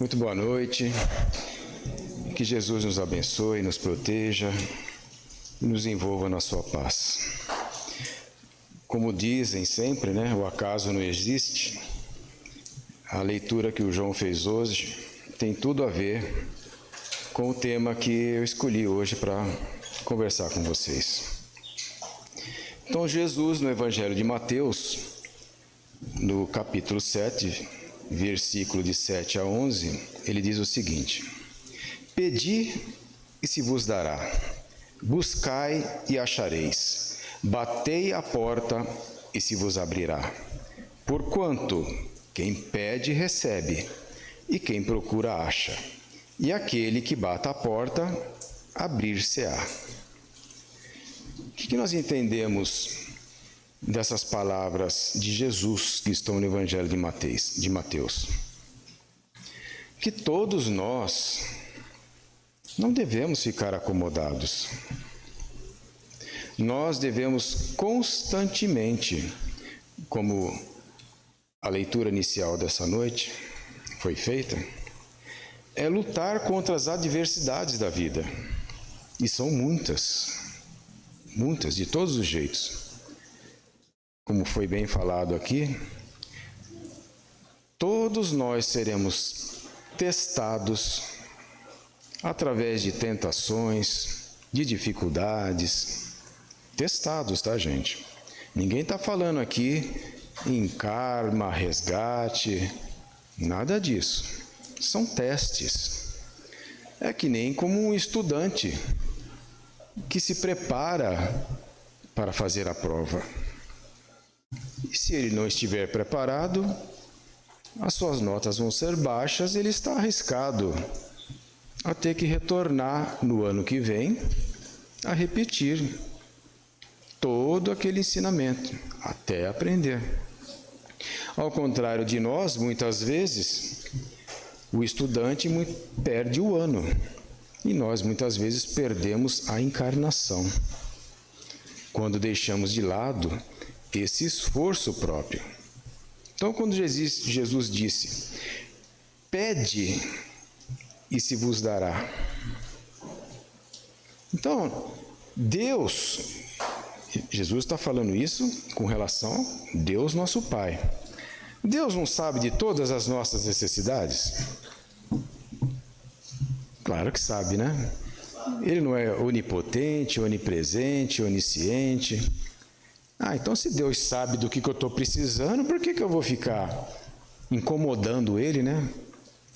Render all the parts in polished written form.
Muito boa noite, que Jesus nos abençoe, nos proteja e nos envolva na sua paz. Como dizem sempre, o acaso não existe. A leitura que o João fez hoje tem tudo a ver com o tema que eu escolhi hoje para conversar com vocês. Então, Jesus, no Evangelho de Mateus, no capítulo 7, versículo de 7 a 11, ele diz o seguinte: Pedi e se vos dará, buscai e achareis, batei à porta e se vos abrirá. Porquanto quem pede recebe, e quem procura acha, e aquele que bate à porta abrir-se-á. O que nós entendemos dessas palavras de Jesus que estão no Evangelho de Mateus? Que todos nós não devemos ficar acomodados. Nós devemos constantemente, como a leitura inicial dessa noite foi feita, lutar contra as adversidades da vida. E são muitas, de todos os jeitos. Como foi bem falado aqui, todos nós seremos testados através de tentações, de dificuldades. Testados, tá, gente? Ninguém está falando aqui em karma, resgate, nada disso. São testes. É que nem como um estudante que se prepara para fazer a prova. E se ele não estiver preparado, as suas notas vão ser baixas, ele está arriscado a ter que retornar no ano que vem a repetir todo aquele ensinamento, até aprender. Ao contrário de nós, muitas vezes, o estudante perde o ano, e nós muitas vezes perdemos a encarnação, quando deixamos de lado esse esforço próprio. Então, quando Jesus disse, pede e se vos dará. Então, Jesus está falando isso com relação a Deus nosso Pai. Deus não sabe de todas as nossas necessidades? Claro que sabe, né? Ele não é onipotente, onipresente, onisciente. Então se Deus sabe do que eu estou precisando, por que eu vou ficar incomodando Ele,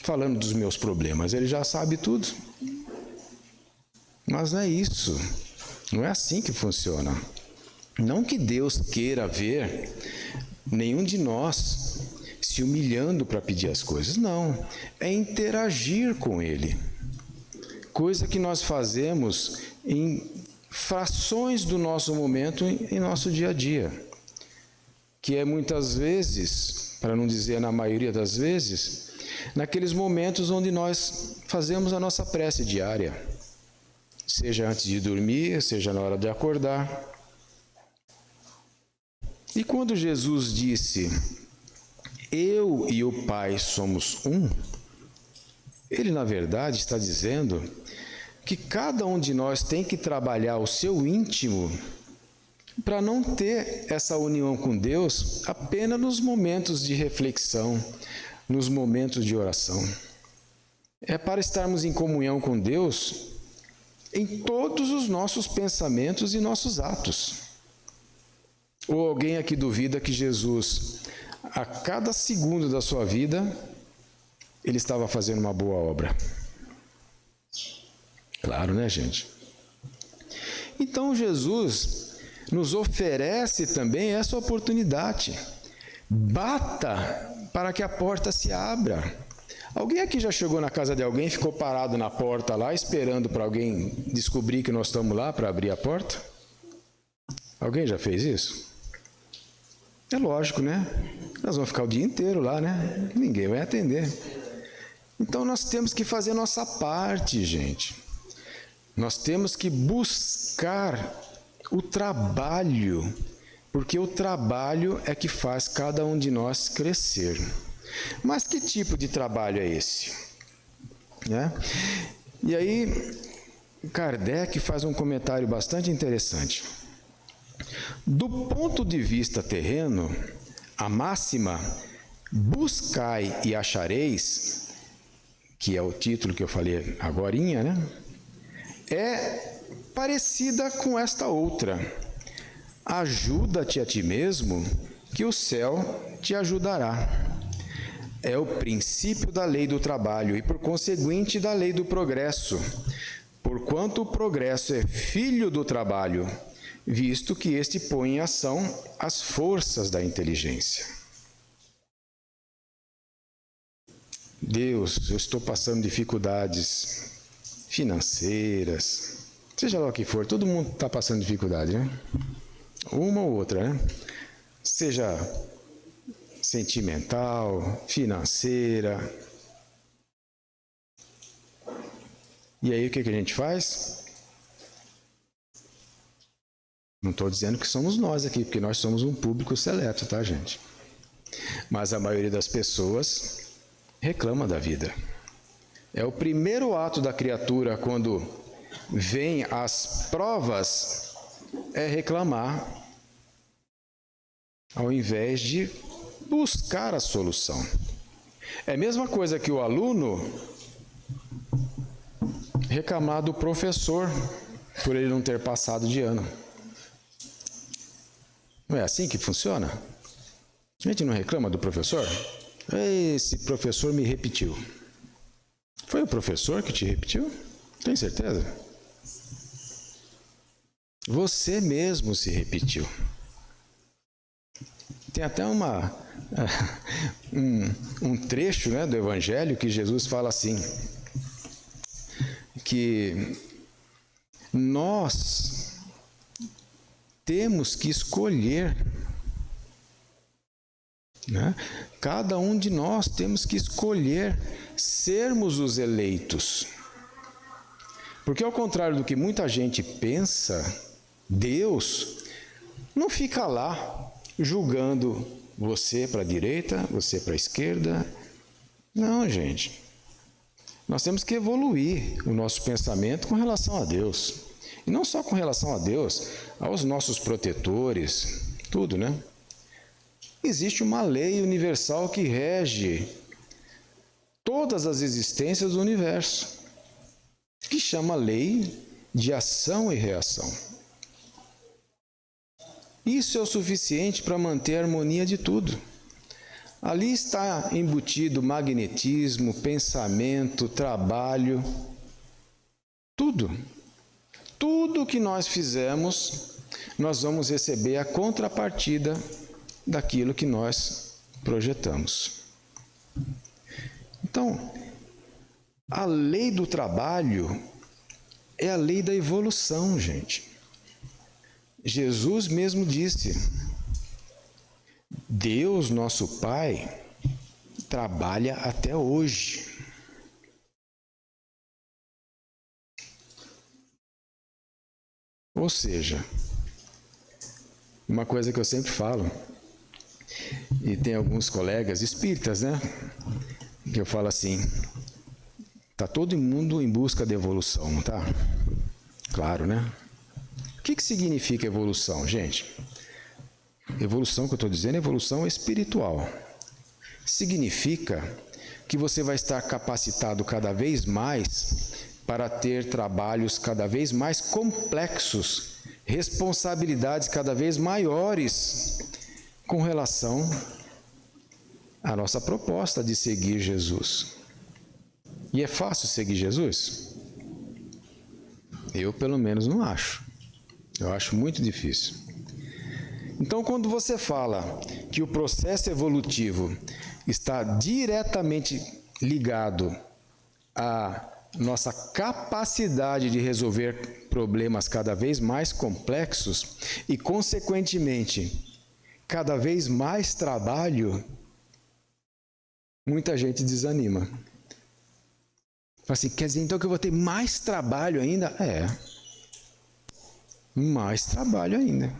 falando dos meus problemas? Ele já sabe tudo. Mas não é isso. Não é assim que funciona. Não que Deus queira ver nenhum de nós se humilhando para pedir as coisas. Não. É interagir com Ele. Coisa que nós fazemos em frações do nosso momento em nosso dia a dia, que é muitas vezes, para não dizer na maioria das vezes, naqueles momentos onde nós fazemos a nossa prece diária, seja antes de dormir, seja na hora de acordar. E quando Jesus disse, eu e o Pai somos um, Ele na verdade está dizendo que cada um de nós tem que trabalhar o seu íntimo para não ter essa união com Deus apenas nos momentos de reflexão, nos momentos de oração. É para estarmos em comunhão com Deus em todos os nossos pensamentos e nossos atos. Ou alguém aqui duvida que Jesus, a cada segundo da sua vida, Ele estava fazendo uma boa obra? Claro, né, gente? Então, Jesus nos oferece também essa oportunidade. Bata para que a porta se abra. Alguém aqui já chegou na casa de alguém e ficou parado na porta lá, esperando para alguém descobrir que nós estamos lá para abrir a porta? Alguém já fez isso? É lógico, né? Nós vamos ficar o dia inteiro lá, né? Ninguém vai atender. Então, nós temos que fazer a nossa parte, gente. Nós temos que buscar o trabalho, porque o trabalho é que faz cada um de nós crescer. Mas que tipo de trabalho é esse? né? E aí, Kardec faz um comentário bastante interessante. Do ponto de vista terreno, a máxima buscai e achareis, que é o título que eu falei agorinha, né? É parecida com esta outra. Ajuda-te a ti mesmo, que o céu te ajudará. É o princípio da lei do trabalho e, por conseguinte, da lei do progresso, porquanto o progresso é filho do trabalho, visto que este põe em ação as forças da inteligência. Deus, eu estou passando dificuldades financeiras, seja lá o que for, todo mundo está passando dificuldade, né? Uma ou outra, né? Seja sentimental, financeira. E aí o que a gente faz? Não estou dizendo que somos nós aqui, porque nós somos um público seleto, tá, gente? Mas a maioria das pessoas reclama da vida. É o primeiro ato da criatura quando vem as provas, é reclamar, ao invés de buscar a solução. É a mesma coisa que o aluno reclamar do professor por ele não ter passado de ano. Não é assim que funciona? A gente não reclama do professor? Esse professor me repetiu. Foi o professor que te repetiu? Tem certeza? Você mesmo se repetiu. Tem até um trecho, né, do Evangelho que Jesus fala assim, que nós temos que escolher, né? Cada um de nós temos que escolher sermos os eleitos. Porque ao contrário do que muita gente pensa, Deus não fica lá julgando você para a direita, você para a esquerda. Não, gente. Nós temos que evoluir o nosso pensamento com relação a Deus. E não só com relação a Deus, aos nossos protetores, tudo, né? Existe uma lei universal que rege todas as existências do universo, que chama lei de ação e reação. Isso é o suficiente para manter a harmonia de tudo. Ali está embutido magnetismo, pensamento, trabalho, tudo. Tudo que nós fizemos, nós vamos receber a contrapartida daquilo que nós projetamos. Então, a lei do trabalho é a lei da evolução, gente. Jesus mesmo disse: Deus, nosso Pai, trabalha até hoje. Ou seja, uma coisa que eu sempre falo, e tem alguns colegas espíritas, né, que eu falo assim, está todo mundo em busca de evolução, não está? Claro, né? O que significa evolução, gente? Evolução que eu estou dizendo é evolução espiritual. Significa que você vai estar capacitado cada vez mais para ter trabalhos cada vez mais complexos, responsabilidades cada vez maiores com relação à nossa proposta de seguir Jesus. E é fácil seguir Jesus? Eu, pelo menos, não acho. Eu acho muito difícil. Então, quando você fala que o processo evolutivo está diretamente ligado à nossa capacidade de resolver problemas cada vez mais complexos e, consequentemente, cada vez mais trabalho, muita gente desanima. Fala assim, quer dizer então que eu vou ter mais trabalho ainda? É, mais trabalho ainda.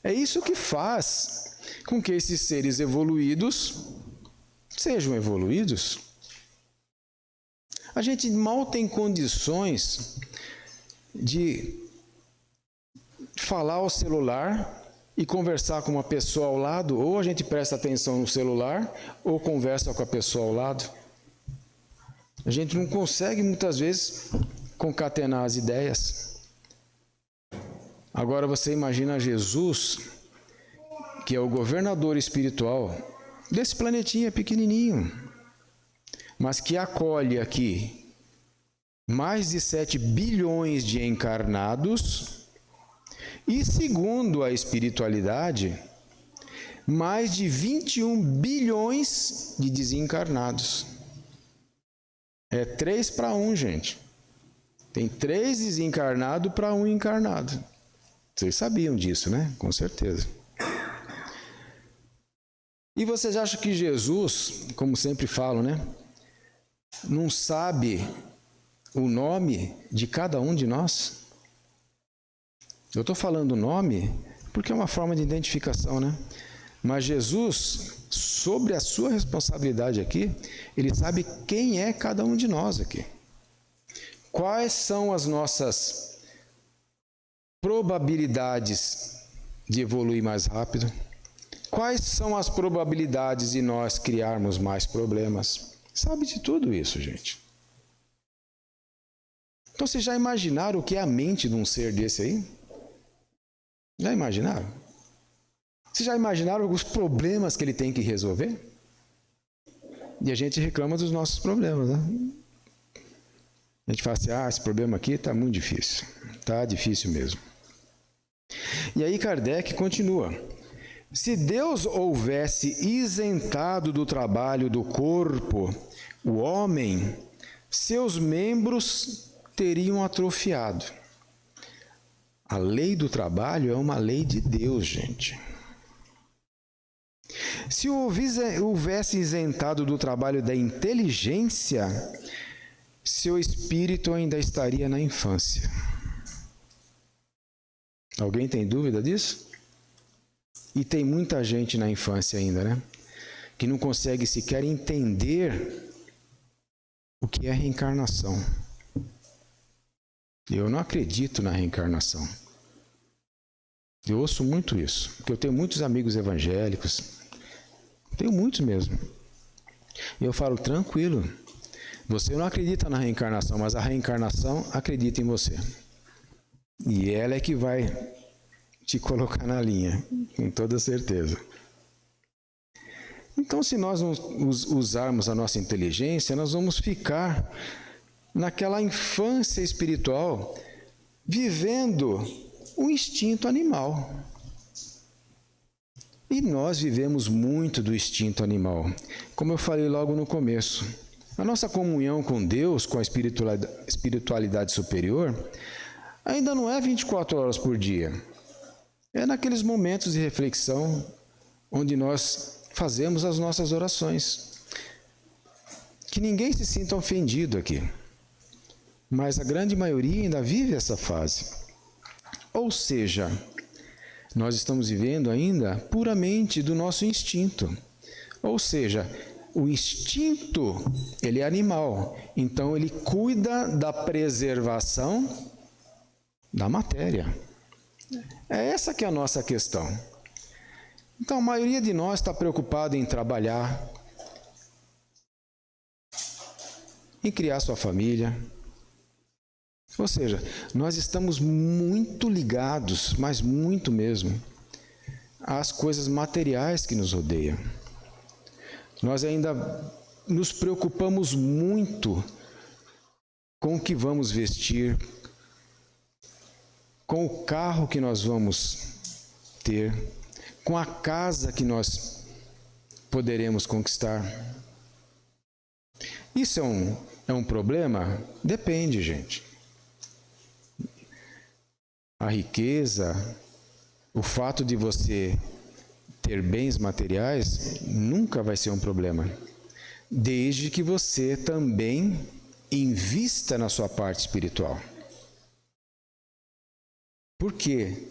É isso que faz com que esses seres evoluídos sejam evoluídos. A gente mal tem condições de falar ao celular e conversar com uma pessoa ao lado, ou a gente presta atenção no celular, ou conversa com a pessoa ao lado. A gente não consegue, muitas vezes, concatenar as ideias. Agora você imagina Jesus, que é o governador espiritual desse planetinha pequenininho, mas que acolhe aqui mais de 7 bilhões de encarnados e, segundo a espiritualidade, mais de 21 bilhões de desencarnados. É 3 para 1, gente. Tem 3 desencarnados para 1 encarnado. Vocês sabiam disso, né? Com certeza. E vocês acham que Jesus, como sempre falo, né? Não sabe o nome de cada um de nós? Eu estou falando o nome porque é uma forma de identificação, né? Mas Jesus, sobre a sua responsabilidade aqui, ele sabe quem é cada um de nós aqui. Quais são as nossas probabilidades de evoluir mais rápido? Quais são as probabilidades de nós criarmos mais problemas? Sabe de tudo isso, gente. Então, vocês já imaginaram o que é a mente de um ser desse aí? Já imaginaram? Vocês já imaginaram os problemas que ele tem que resolver? E a gente reclama dos nossos problemas, né? A gente fala assim, esse problema aqui está muito difícil. Está difícil mesmo. E aí Kardec continua. Se Deus houvesse isentado do trabalho do corpo o homem, seus membros teriam atrofiado. A lei do trabalho é uma lei de Deus, gente. Se houvesse isentado do trabalho da inteligência, seu espírito ainda estaria na infância. Alguém tem dúvida disso? E tem muita gente na infância ainda, né? Que não consegue sequer entender o que é reencarnação. Eu não acredito na reencarnação. Eu ouço muito isso, porque eu tenho muitos amigos evangélicos. Tenho muitos mesmo. E eu falo, tranquilo. Você não acredita na reencarnação, mas a reencarnação acredita em você. E ela é que vai te colocar na linha, com toda certeza. Então, se nós não usarmos a nossa inteligência, nós vamos ficar naquela infância espiritual, vivendo o instinto animal. E nós vivemos muito do instinto animal, como eu falei logo no começo. A nossa comunhão com Deus, com a espiritualidade superior, ainda não é 24 horas por dia. É naqueles momentos de reflexão onde nós fazemos as nossas orações. Que ninguém se sinta ofendido aqui. Mas a grande maioria ainda vive essa fase. Ou seja, nós estamos vivendo ainda puramente do nosso instinto. Ou seja, o instinto, ele é animal. Então, ele cuida da preservação da matéria. É essa que é a nossa questão. Então, a maioria de nós está preocupada em trabalhar, em criar sua família. Ou seja, nós estamos muito ligados, mas muito mesmo, às coisas materiais que nos rodeiam. Nós ainda nos preocupamos muito com o que vamos vestir, com o carro que nós vamos ter, com a casa que nós poderemos conquistar. Isso é um problema? Depende, gente. A riqueza, o fato de você ter bens materiais, nunca vai ser um problema, desde que você também invista na sua parte espiritual. Por quê?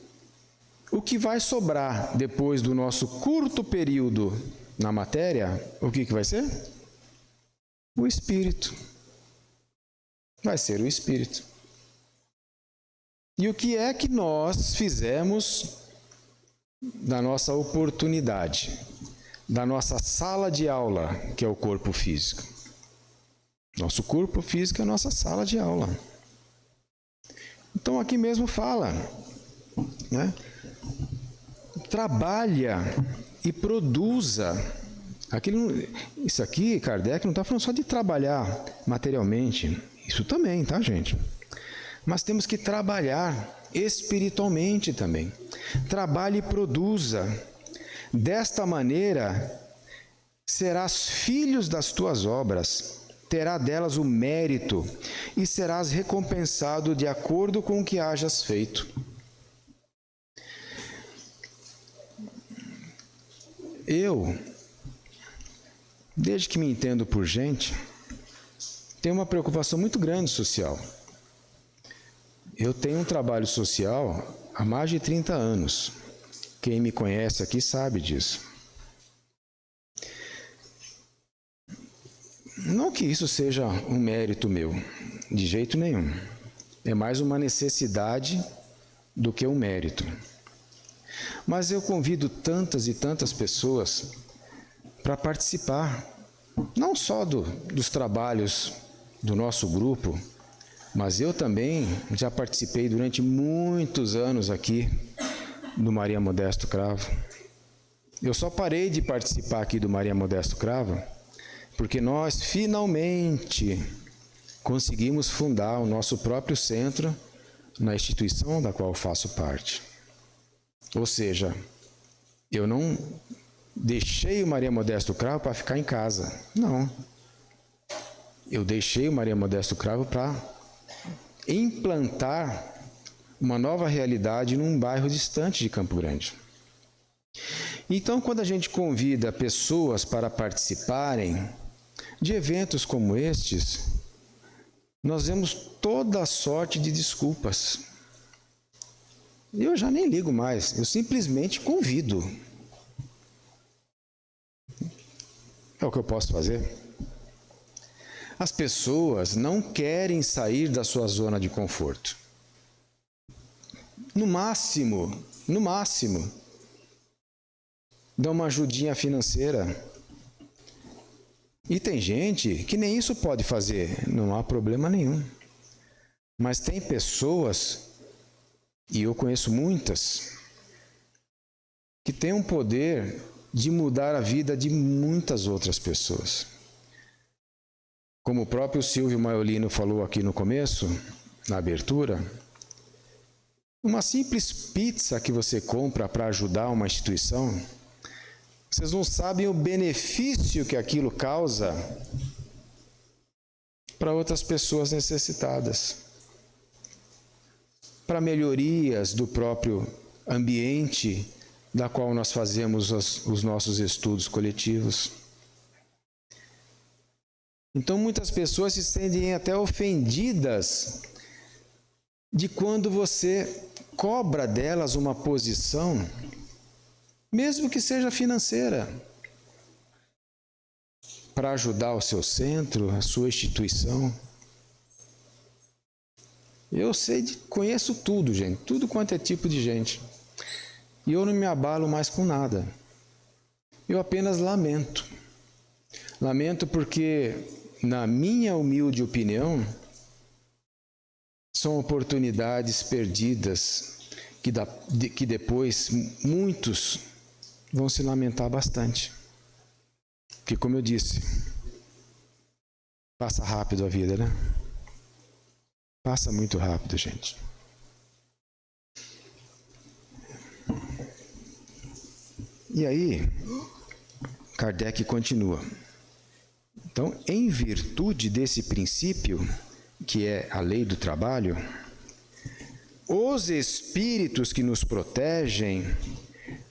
O que vai sobrar depois do nosso curto período na matéria, o que vai ser? O espírito. Vai ser o Espírito. E o que é que nós fizemos da nossa oportunidade, da nossa sala de aula, que é o corpo físico? Nosso corpo físico é a nossa sala de aula. Então aqui mesmo fala, né? Trabalha e produza. Isso aqui, Kardec não está falando só de trabalhar materialmente. Isso também, tá, gente? Mas temos que trabalhar espiritualmente também. Trabalhe e produza. Desta maneira, serás filhos das tuas obras, terá delas o mérito e serás recompensado de acordo com o que hajas feito. Eu, desde que me entendo por gente, tenho uma preocupação muito grande social. Eu tenho um trabalho social há mais de 30 anos. Quem me conhece aqui sabe disso. Não que isso seja um mérito meu, de jeito nenhum. É mais uma necessidade do que um mérito. Mas eu convido tantas e tantas pessoas para participar, não só dos trabalhos do nosso grupo, mas eu também já participei durante muitos anos aqui do Maria Modesto Cravo. Eu só parei de participar aqui do Maria Modesto Cravo porque nós finalmente conseguimos fundar o nosso próprio centro na instituição da qual faço parte. Ou seja, eu não deixei o Maria Modesto Cravo para ficar em casa. Não. Eu deixei o Maria Modesto Cravo para implantar uma nova realidade num bairro distante de Campo Grande. Então, quando a gente convida pessoas para participarem de eventos como estes, nós vemos toda a sorte de desculpas. Eu já nem ligo mais, eu simplesmente convido. É o que eu posso fazer. As pessoas não querem sair da sua zona de conforto. No máximo, dá uma ajudinha financeira. E tem gente que nem isso pode fazer, não há problema nenhum. Mas tem pessoas, e eu conheço muitas, que têm um poder de mudar a vida de muitas outras pessoas. Como o próprio Silvio Maiolino falou aqui no começo, na abertura, uma simples pizza que você compra para ajudar uma instituição, vocês não sabem o benefício que aquilo causa para outras pessoas necessitadas, para melhorias do próprio ambiente da qual nós fazemos os nossos estudos coletivos. Então, muitas pessoas se sentem até ofendidas de quando você cobra delas uma posição, mesmo que seja financeira, para ajudar o seu centro, a sua instituição. Eu conheço tudo, gente, tudo quanto é tipo de gente. E eu não me abalo mais com nada. Eu apenas lamento. Lamento porque, na minha humilde opinião, são oportunidades perdidas que depois muitos vão se lamentar bastante. Porque, como eu disse, passa rápido a vida, né? Passa muito rápido, gente. E aí, Kardec continua. Então, em virtude desse princípio, que é a lei do trabalho, os espíritos que nos protegem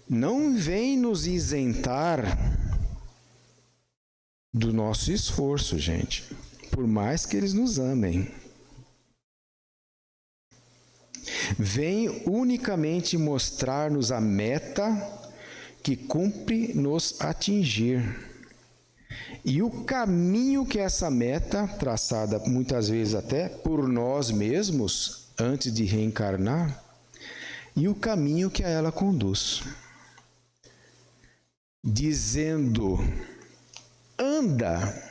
não vêm nos isentar do nosso esforço, gente, por mais que eles nos amem. Vêm unicamente mostrar-nos a meta que cumpre nos atingir. E o caminho que essa meta, traçada muitas vezes até por nós mesmos, antes de reencarnar, e o caminho que a ela conduz. Dizendo, anda,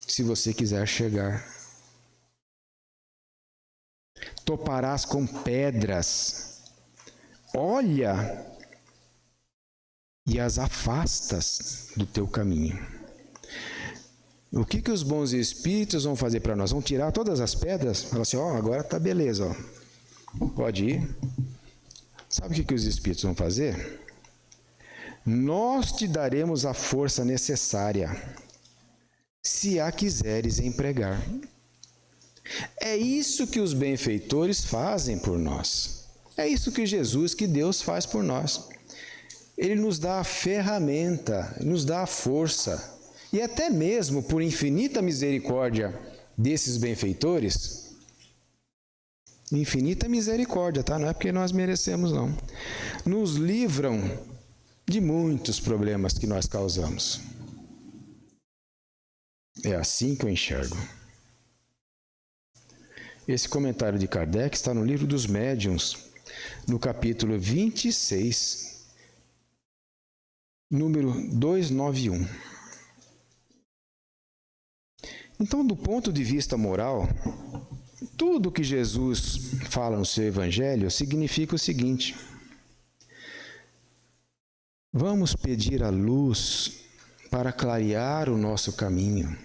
se você quiser chegar. Toparás com pedras, olha, e as afastas do teu caminho. O que os bons espíritos vão fazer para nós? Vão tirar todas as pedras? Falar assim, agora tá beleza, pode ir. Sabe o que os espíritos vão fazer? Nós te daremos a força necessária, se a quiseres empregar. É isso que os benfeitores fazem por nós. É isso que Jesus, que Deus faz por nós. Ele nos dá a ferramenta, nos dá a força. E até mesmo por infinita misericórdia desses benfeitores, infinita misericórdia, tá? Não é porque nós merecemos, não. Nos livram de muitos problemas que nós causamos. É assim que eu enxergo. Esse comentário de Kardec está no Livro dos Médiuns, no capítulo 26, número 291. Então, do ponto de vista moral, tudo que Jesus fala no seu Evangelho significa o seguinte: vamos pedir a luz para clarear o nosso caminho.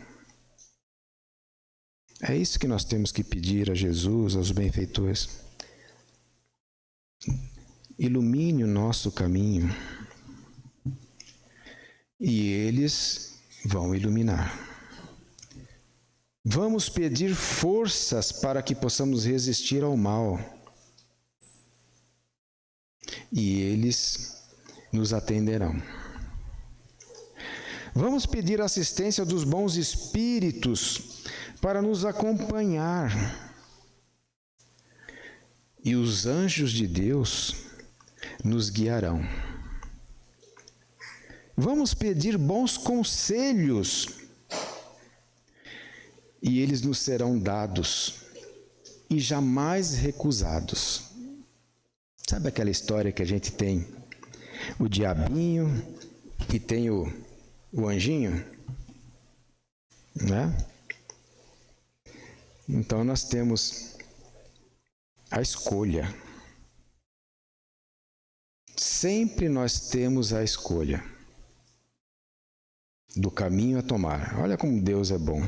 É isso que nós temos que pedir a Jesus, aos benfeitores. Ilumine o nosso caminho. E eles vão iluminar. Vamos pedir forças para que possamos resistir ao mal. E eles nos atenderão. Vamos pedir assistência dos bons espíritos para nos acompanhar. E os anjos de Deus nos guiarão. Vamos pedir bons conselhos e eles nos serão dados e jamais recusados. Sabe aquela história que a gente tem o diabinho e tem o anjinho? Né? Então nós temos a escolha. Sempre nós temos a escolha do caminho a tomar. Olha como Deus é bom.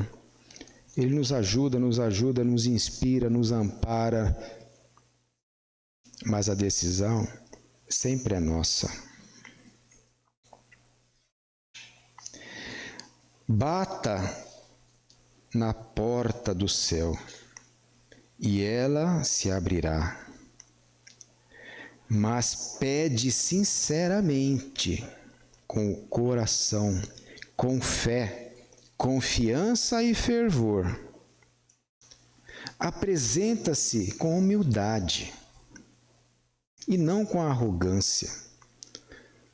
Ele nos ajuda, nos inspira, nos ampara. Mas a decisão sempre é nossa. Bata na porta do céu e ela se abrirá. Mas pede sinceramente, com o coração, com fé, confiança e fervor. Apresenta-se com humildade e não com arrogância,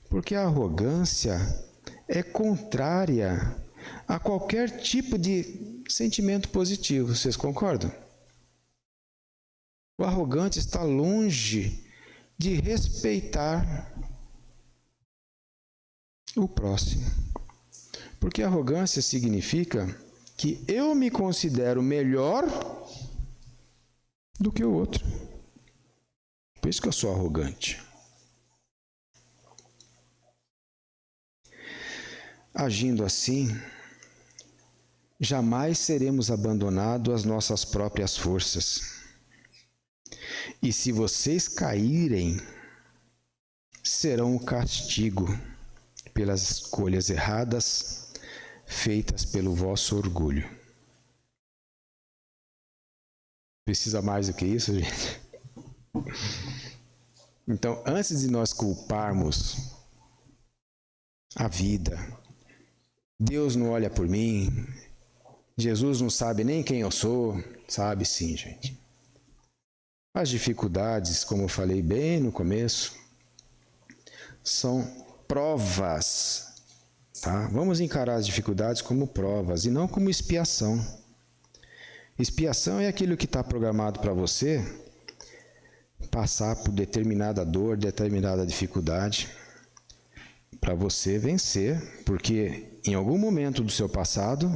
porque a arrogância é contrária a qualquer tipo de sentimento positivo. Vocês concordam? O arrogante está longe de respeitar o próximo. Porque arrogância significa que eu me considero melhor do que o outro. Por isso que eu sou arrogante. Agindo assim, jamais seremos abandonados às nossas próprias forças. E se vocês caírem, serão o castigo pelas escolhas erradas feitas pelo vosso orgulho. Precisa mais do que isso, gente? Então, antes de nós culparmos a vida, Deus não olha por mim, Jesus não sabe nem quem eu sou, sabe sim, gente. As dificuldades, como eu falei bem no começo, são provas, tá? Vamos encarar as dificuldades como provas e não como expiação. Expiação é aquilo que está programado para você passar por determinada dor, determinada dificuldade, para você vencer, porque em algum momento do seu passado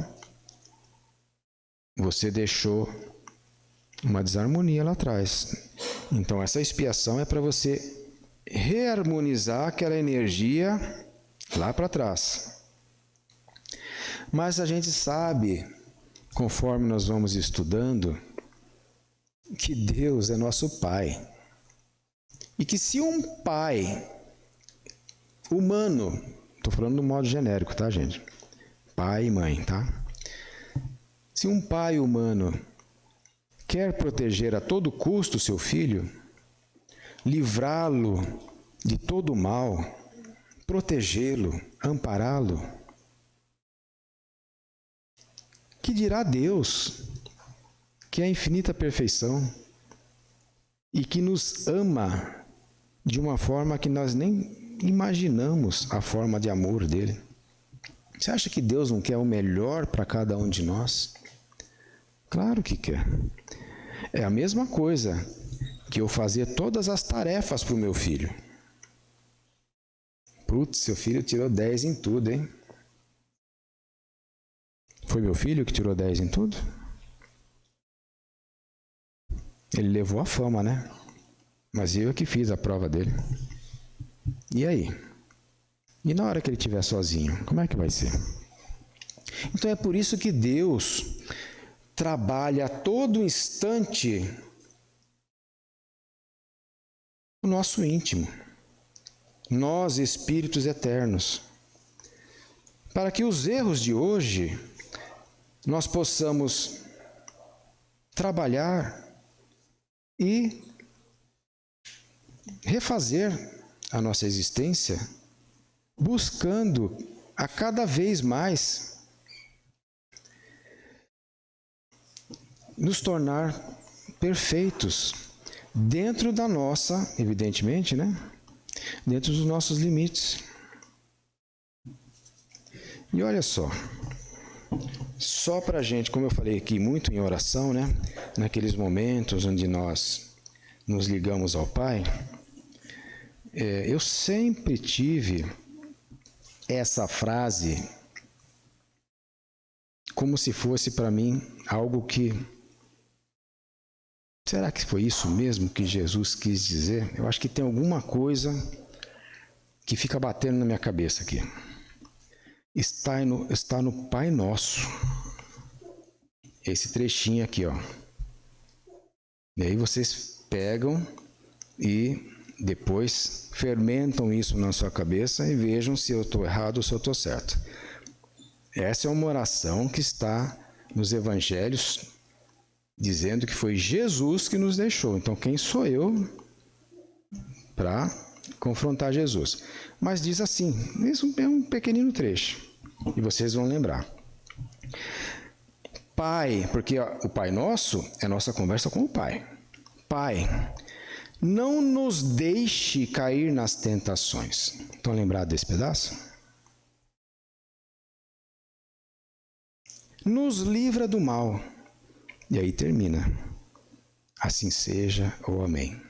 você deixou uma desarmonia lá atrás. Então essa expiação é para você reharmonizar aquela energia lá para trás. Mas a gente sabe, conforme nós vamos estudando, que Deus é nosso Pai. E que se um pai humano, estou falando no modo genérico, tá, gente? Pai e mãe, tá? Se um pai humano quer proteger a todo custo o seu filho, livrá-lo de todo o mal, protegê-lo, ampará-lo, que dirá Deus, que é a infinita perfeição e que nos ama de uma forma que nós nem imaginamos a forma de amor dele. Você acha que Deus não quer o melhor para cada um de nós? Claro que quer. É a mesma coisa que eu fazer todas as tarefas para o meu filho. Putz, seu filho tirou 10 em tudo, hein? Foi meu filho que tirou 10 em tudo? Ele levou a fama, né? Mas eu que fiz a prova dele. E aí? E na hora que ele estiver sozinho, como é que vai ser? Então é por isso que Deus trabalha a todo instante o nosso íntimo. Nós, espíritos eternos. Para que os erros de hoje nós possamos trabalhar e refazer a nossa existência, buscando a cada vez mais nos tornar perfeitos dentro da nossa, evidentemente, né? Dentro dos nossos limites. E olha só para a gente, como eu falei aqui, muito em oração, né? Naqueles momentos onde nós nos ligamos ao Pai, eu sempre tive essa frase como se fosse para mim algo que... Será que foi isso mesmo que Jesus quis dizer? Eu acho que tem alguma coisa que fica batendo na minha cabeça aqui. Está no Pai Nosso. Esse trechinho aqui, ó. E aí vocês pegam e depois fermentam isso na sua cabeça e vejam se eu estou errado ou se eu estou certo. Essa é uma oração que está nos evangelhos dizendo que foi Jesus que nos deixou. Então, quem sou eu para confrontar Jesus? Mas diz assim, isso é um pequenino trecho, e vocês vão lembrar. Pai, porque o Pai Nosso é nossa conversa com o Pai. Pai, não nos deixe cair nas tentações. Estão lembrados desse pedaço? Nos livra do mal. E aí termina. Assim seja, ou amém.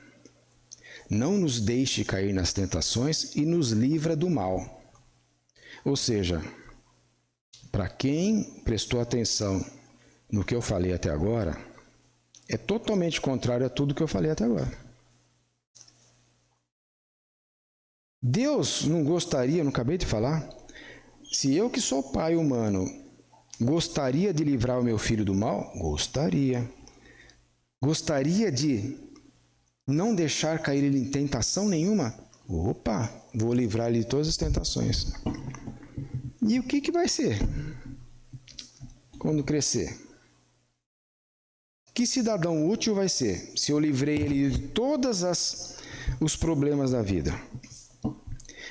Não nos deixe cair nas tentações e nos livra do mal. Ou seja, para quem prestou atenção no que eu falei até agora, é totalmente contrário a tudo que eu falei até agora. Deus não gostaria, não acabei de falar, se eu que sou pai humano, gostaria de livrar o meu filho do mal? Gostaria. Gostaria de não deixar cair ele em tentação nenhuma? Opa, vou livrar ele de todas as tentações. E o que vai ser quando crescer? Que cidadão útil vai ser se eu livrei ele de todos os problemas da vida?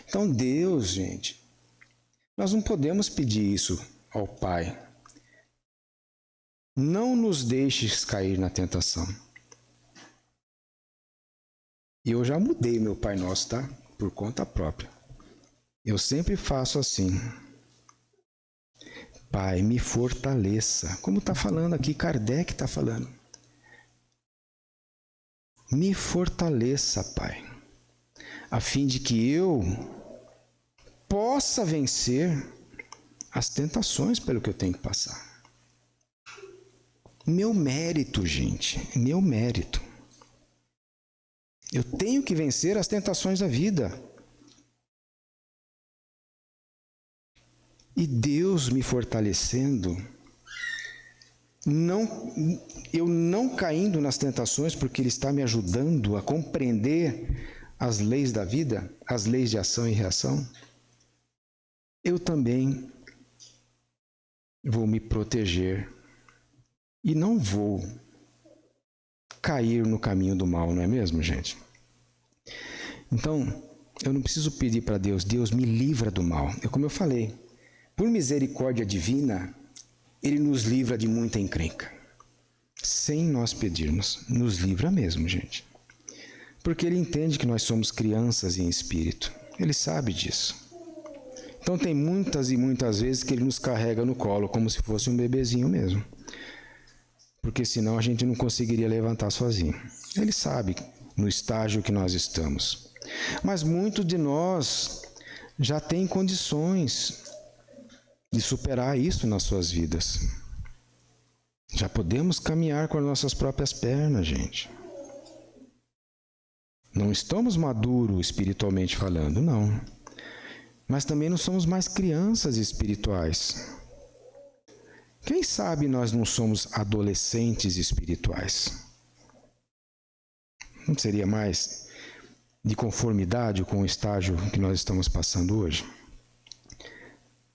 Então Deus, gente, nós não podemos pedir isso ao Pai. Não nos deixes cair na tentação. E eu já mudei meu Pai Nosso, tá? Por conta própria. Eu sempre faço assim. Pai, me fortaleça. Como está falando aqui, Kardec está falando. Me fortaleça, Pai, a fim de que eu possa vencer as tentações pelo que eu tenho que passar. Meu mérito, gente, meu mérito. Eu tenho que vencer as tentações da vida. E Deus me fortalecendo, eu não caindo nas tentações, porque Ele está me ajudando a compreender as leis da vida, as leis de ação e reação, eu também vou me proteger e não vou cair no caminho do mal, não é mesmo, gente? Então, eu não preciso pedir para Deus, Deus me livra do mal. Como eu falei, por misericórdia divina, Ele nos livra de muita encrenca. Sem nós pedirmos, nos livra mesmo, gente. Porque Ele entende que nós somos crianças em espírito. Ele sabe disso. Então tem muitas e muitas vezes que Ele nos carrega no colo, como se fosse um bebezinho mesmo. Porque senão a gente não conseguiria levantar sozinho. Ele sabe no estágio que nós estamos. Mas muitos de nós já têm condições de superar isso nas suas vidas. Já podemos caminhar com as nossas próprias pernas, gente. Não estamos maduros espiritualmente falando, não. Mas também não somos mais crianças espirituais. Quem sabe nós não somos adolescentes espirituais? Não seria mais de conformidade com o estágio que nós estamos passando hoje?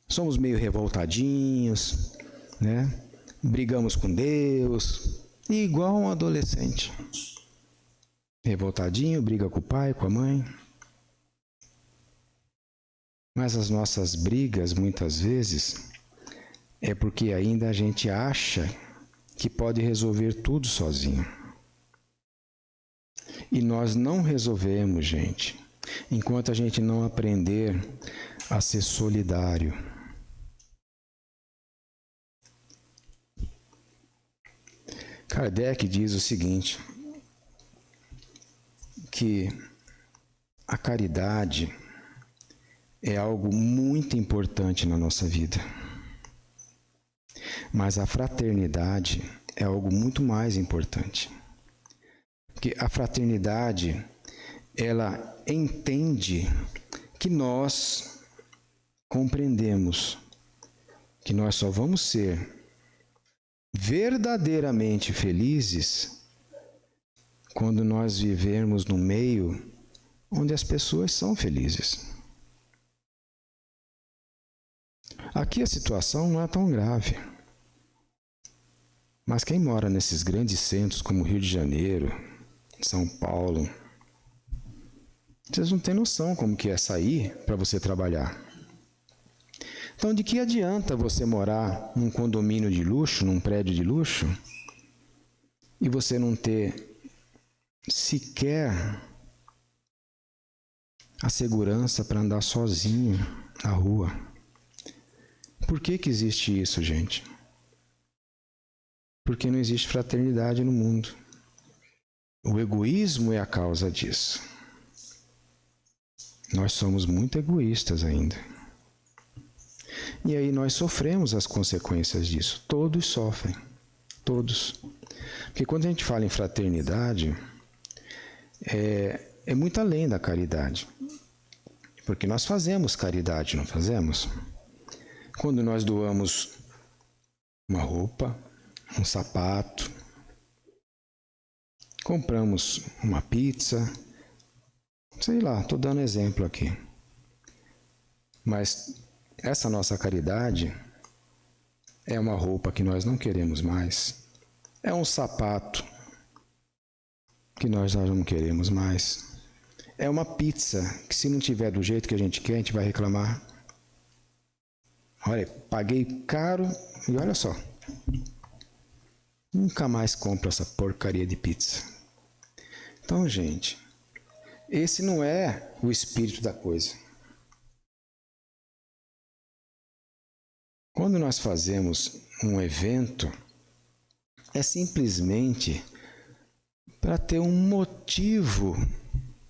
Somos meio revoltadinhos, né? Brigamos com Deus, igual um adolescente. Revoltadinho, briga com o pai, com a mãe. Mas as nossas brigas, muitas vezes, é porque ainda a gente acha que pode resolver tudo sozinho. E nós não resolvemos, gente, enquanto a gente não aprender a ser solidário. Kardec diz o seguinte, que a caridade é algo muito importante na nossa vida. Mas a fraternidade é algo muito mais importante. Porque a fraternidade, ela entende que nós compreendemos que nós só vamos ser verdadeiramente felizes quando nós vivermos no meio onde as pessoas são felizes. Aqui a situação não é tão grave. Mas quem mora nesses grandes centros como Rio de Janeiro, São Paulo, vocês não têm noção como que é sair para você trabalhar. Então, de que adianta você morar num condomínio de luxo, num prédio de luxo, e você não ter sequer a segurança para andar sozinho na rua? Por que existe isso, gente? Porque não existe fraternidade no mundo. O egoísmo é a causa disso. Nós somos muito egoístas ainda. E aí nós sofremos as consequências disso. Todos sofrem. Todos. Porque quando a gente fala em fraternidade, é muito além da caridade. Porque nós fazemos caridade, não fazemos? Quando nós doamos uma roupa, um sapato, compramos uma pizza, sei lá, estou dando exemplo aqui. Mas essa nossa caridade é uma roupa que nós não queremos mais, é um sapato que nós não queremos mais, é uma pizza que se não tiver do jeito que a gente quer, a gente vai reclamar. Olha, paguei caro e olha só, nunca mais compro essa porcaria de pizza. Então, gente, esse não é o espírito da coisa. quando nós fazemos um evento, é simplesmente para ter um motivo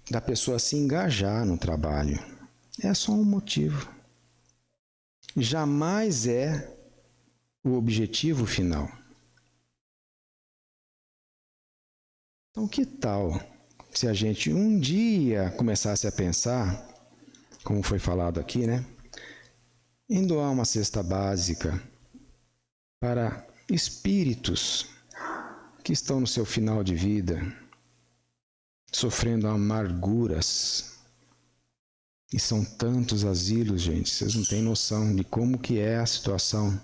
da pessoa se engajar no trabalho. É só um motivo. Jamais é o objetivo final. Então, que tal se a gente um dia começasse a pensar, como foi falado aqui, né? Em doar uma cesta básica para espíritos que estão no seu final de vida, sofrendo amarguras. E são tantos asilos, gente, vocês não têm noção de como que é a situação.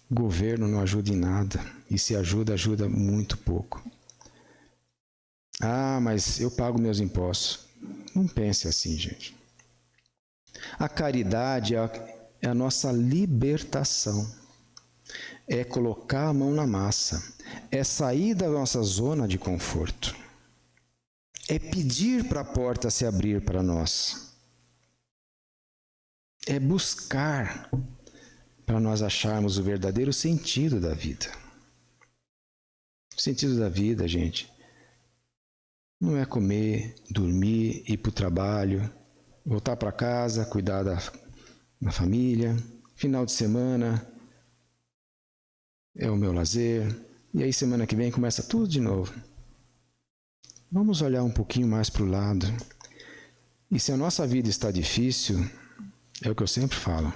O governo não ajuda em nada, e se ajuda, ajuda muito pouco. Ah, mas eu pago meus impostos. Não pense assim, gente. A caridade é a nossa libertação. É colocar a mão na massa. É sair da nossa zona de conforto. É pedir para a porta se abrir para nós. É buscar para nós acharmos o verdadeiro sentido da vida. O sentido da vida, gente, não é comer, dormir, ir para o trabalho, voltar para casa, cuidar da família, final de semana é o meu lazer, e aí semana que vem começa tudo de novo. Vamos olhar um pouquinho mais para o lado. E se a nossa vida está difícil, é o que eu sempre falo.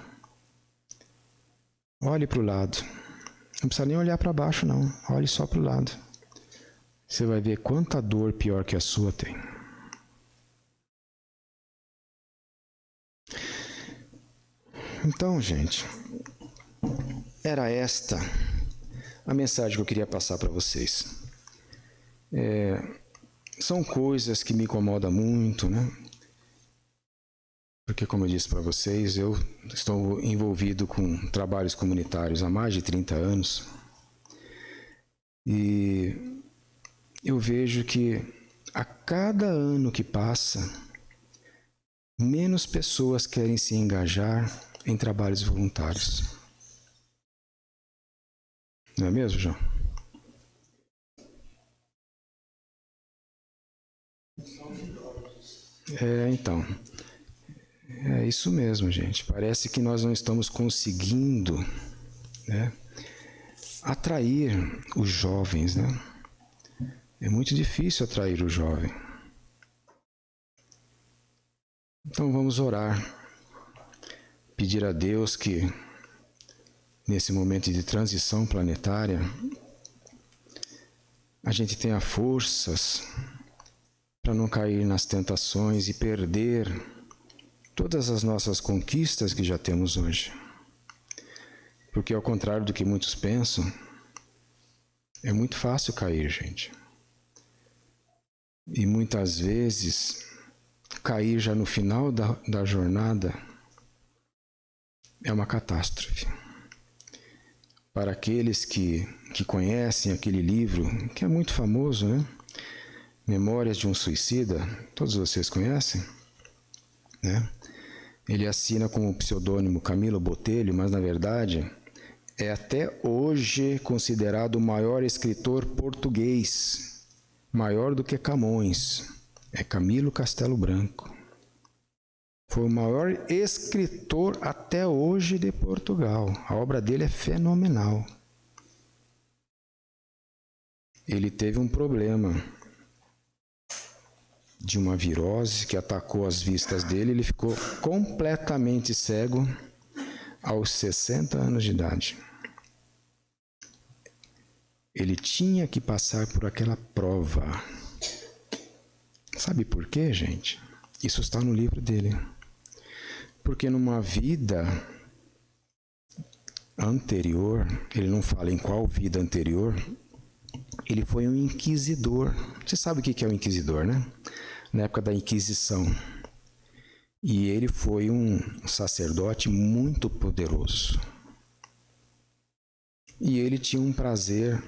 Olhe para o lado. Não precisa nem olhar para baixo, não. Olhe só para o lado. Você vai ver quanta dor pior que a sua tem. Então, gente, era esta a mensagem que eu queria passar para vocês. São coisas que me incomodam muito, né? Porque, como eu disse para vocês, eu estou envolvido com trabalhos comunitários há mais de 30 anos. E eu vejo que a cada ano que passa, menos pessoas querem se engajar em trabalhos voluntários. Não é mesmo, João? Então, é isso mesmo, gente. Parece que nós não estamos conseguindo, né, atrair os jovens, né? É muito difícil atrair o jovem. Então vamos orar, pedir a Deus que, nesse momento de transição planetária, a gente tenha forças para não cair nas tentações e perder todas as nossas conquistas que já temos hoje. Porque, ao contrário do que muitos pensam, é muito fácil cair, gente. E muitas vezes, cair já no final da jornada é uma catástrofe. Para aqueles que conhecem aquele livro, que é muito famoso, né? Memórias de um Suicida, todos vocês conhecem, né? Ele assina com o pseudônimo Camilo Botelho, mas na verdade é até hoje considerado o maior escritor português, maior do que Camões, é Camilo Castelo Branco. Foi o maior escritor até hoje de Portugal, a obra dele é fenomenal. Ele teve um problema de uma virose que atacou as vistas dele, ele ficou completamente cego aos 60 anos de idade. Ele tinha que passar por aquela prova. Sabe por quê, gente? Isso está no livro dele. Porque numa vida anterior, ele não fala em qual vida anterior, ele foi um inquisidor. Você sabe o que é um inquisidor, né? Na época da Inquisição. E ele foi um sacerdote muito poderoso. E ele tinha um prazer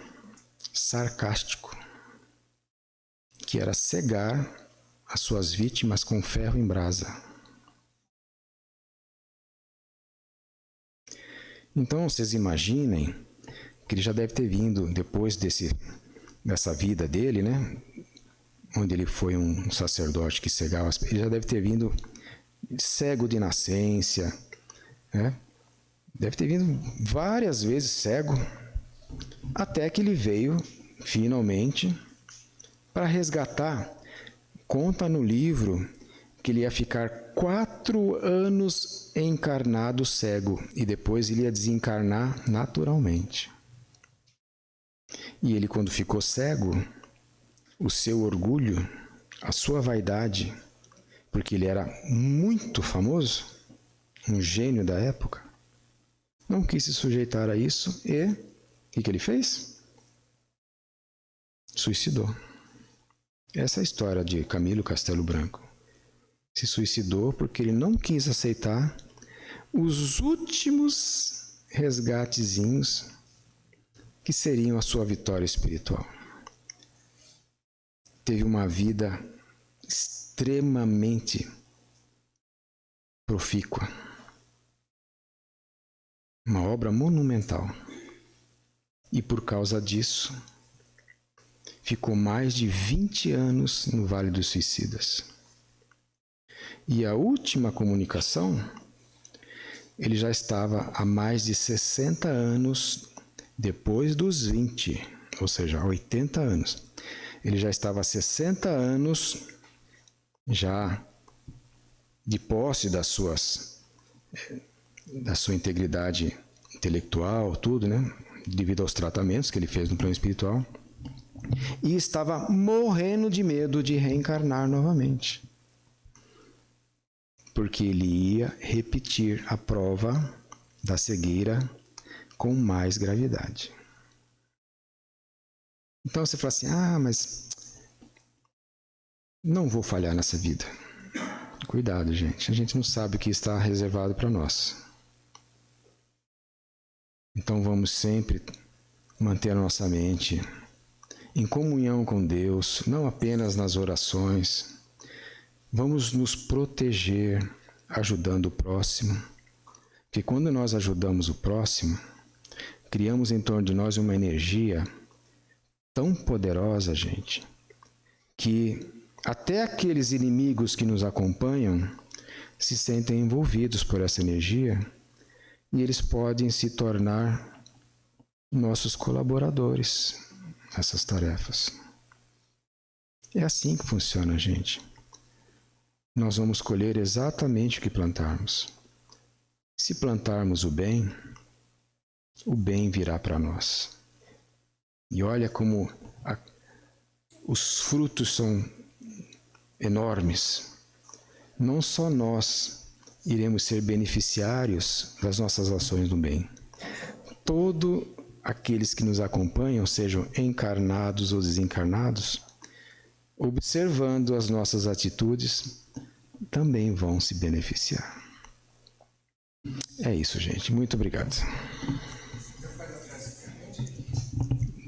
sarcástico, que era cegar as suas vítimas com ferro em brasa. Então, vocês imaginem que ele já deve ter vindo, depois dessa vida dele, né? Onde ele foi um sacerdote que cegava, ele já deve ter vindo cego de nascença, né? Deve ter vindo várias vezes cego, até que ele veio, finalmente, para resgatar. Conta no livro que ele ia ficar 4 anos encarnado cego e depois ele ia desencarnar naturalmente. E ele, quando ficou cego, o seu orgulho, a sua vaidade, porque ele era muito famoso, um gênio da época, não quis se sujeitar a isso e o que ele fez? Suicidou. Essa é a história de Camilo Castelo Branco. Se suicidou porque ele não quis aceitar os últimos resgatezinhos que seriam a sua vitória espiritual. Teve uma vida extremamente profícua. Uma obra monumental. E por causa disso, ficou mais de 20 anos no Vale dos Suicidas. E a última comunicação, ele já estava há mais de 60 anos depois dos 20, ou seja, 80 anos. Ele já estava há 60 anos já de posse da sua integridade intelectual, tudo, né? Devido aos tratamentos que ele fez no plano espiritual. E estava morrendo de medo de reencarnar novamente. Porque ele ia repetir a prova da cegueira com mais gravidade. Então você fala assim, mas não vou falhar nessa vida. Cuidado, gente. A gente não sabe o que está reservado para nós. Então vamos sempre manter a nossa mente em comunhão com Deus, não apenas nas orações. Vamos nos proteger ajudando o próximo. Porque quando nós ajudamos o próximo, criamos em torno de nós uma energia tão poderosa, gente, que até aqueles inimigos que nos acompanham se sentem envolvidos por essa energia e eles podem se tornar nossos colaboradores nessas tarefas. É assim que funciona, gente. Nós vamos colher exatamente o que plantarmos. Se plantarmos o bem virá para nós. E olha como os frutos são enormes. Não só nós iremos ser beneficiários das nossas ações do bem. Todos aqueles que nos acompanham, sejam encarnados ou desencarnados, observando as nossas atitudes, também vão se beneficiar. É isso, gente. Muito obrigado.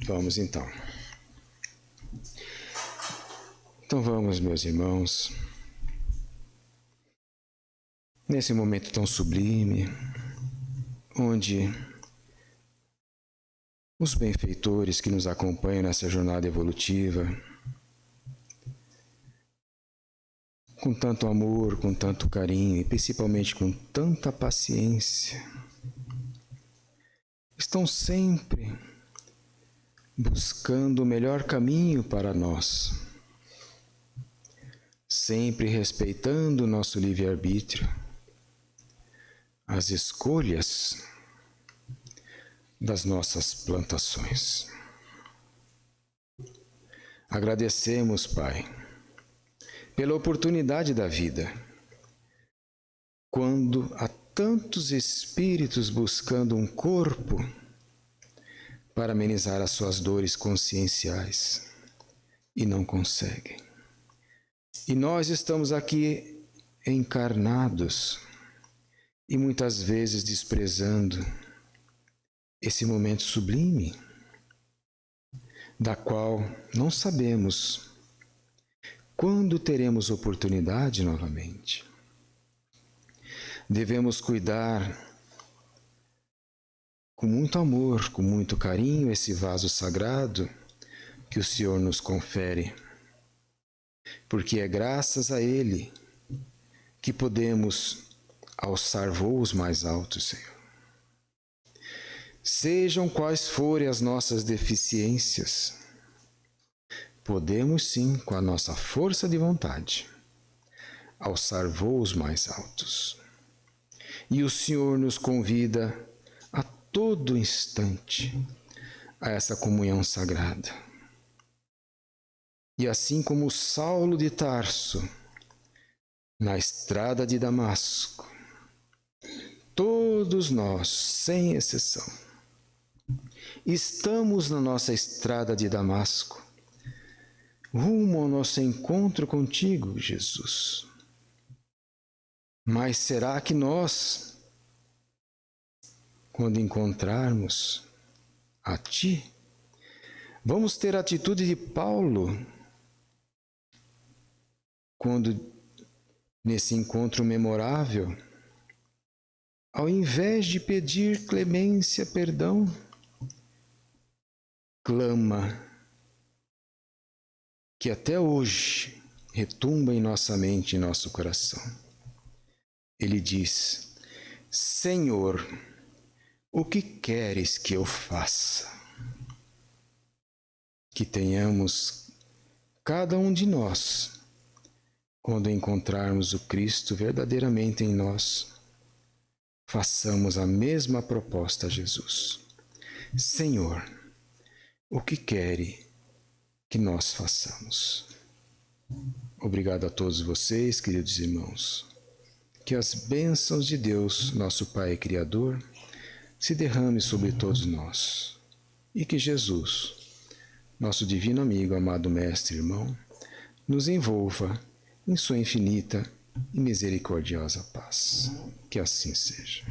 Vamos então. Então vamos, meus irmãos, nesse momento tão sublime, onde os benfeitores que nos acompanham nessa jornada evolutiva, com tanto amor, com tanto carinho e principalmente com tanta paciência, estão sempre buscando o melhor caminho para nós, sempre respeitando o nosso livre-arbítrio, as escolhas das nossas plantações. Agradecemos, Pai, pela oportunidade da vida, quando há tantos espíritos buscando um corpo para amenizar as suas dores conscienciais e não conseguem. E nós estamos aqui encarnados e muitas vezes desprezando esse momento sublime, da qual não sabemos quando teremos oportunidade novamente. Devemos cuidar com muito amor, com muito carinho, esse vaso sagrado que o Senhor nos confere, porque é graças a Ele que podemos alçar voos mais altos, Senhor. Sejam quais forem as nossas deficiências, podemos sim, com a nossa força de vontade, alçar voos mais altos. E o Senhor nos convida a todo instante a essa comunhão sagrada. E assim como Saulo de Tarso, na estrada de Damasco, todos nós, sem exceção, estamos na nossa estrada de Damasco, rumo ao nosso encontro contigo, Jesus. Mas será que nós, quando encontrarmos a Ti, vamos ter a atitude de Paulo, quando nesse encontro memorável, ao invés de pedir clemência, perdão, clama, que até hoje retumba em nossa mente e nosso coração. Ele diz: Senhor, o que queres que eu faça? Que tenhamos, cada um de nós, quando encontrarmos o Cristo verdadeiramente em nós, façamos a mesma proposta a Jesus. Senhor, o que quer que nós façamos? Obrigado a todos vocês, queridos irmãos. Que as bênçãos de Deus, nosso Pai Criador, se derrame sobre todos nós. E que Jesus, nosso divino amigo, amado Mestre, irmão, nos envolva em sua infinita e misericordiosa paz. Que assim seja.